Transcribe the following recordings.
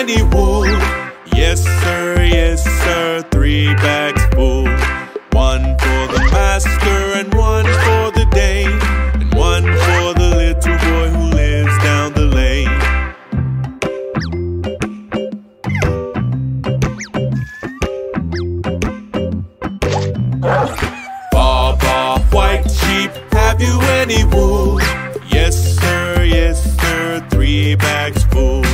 any wool? Yes sir, 3 bags full. 1 for the master and 1 for the dame, and 1 for the little boy who lives down the lane. Baa Baa White Sheep, have you any wool? Yes sir, 3 bags full.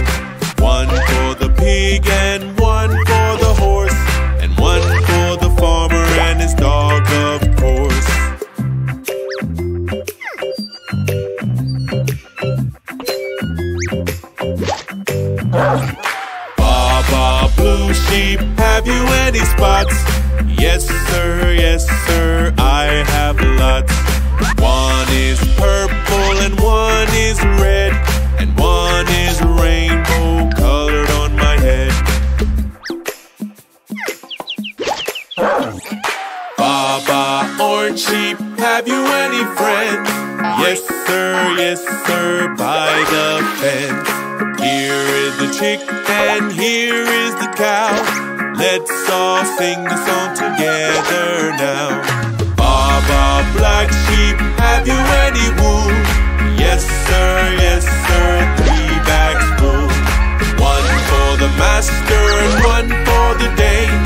1 for the pig and 1 for the horse, and 1 for the farmer and his dog, of course. Baa Baa Blue Sheep, have you any spots? Yes sir, I have lots. 1 is purple and 1 is red, and 1 is rainbow colored on my head. Baa Baa Orange Sheep, have you any friends? Yes sir, by the fence. Here is the chick and here is the cow. Let's all sing the song together now. Baa Baa Black Sheep, have you any wool? Yes sir, 3 bags full. 1 for the master and 1 for the dame,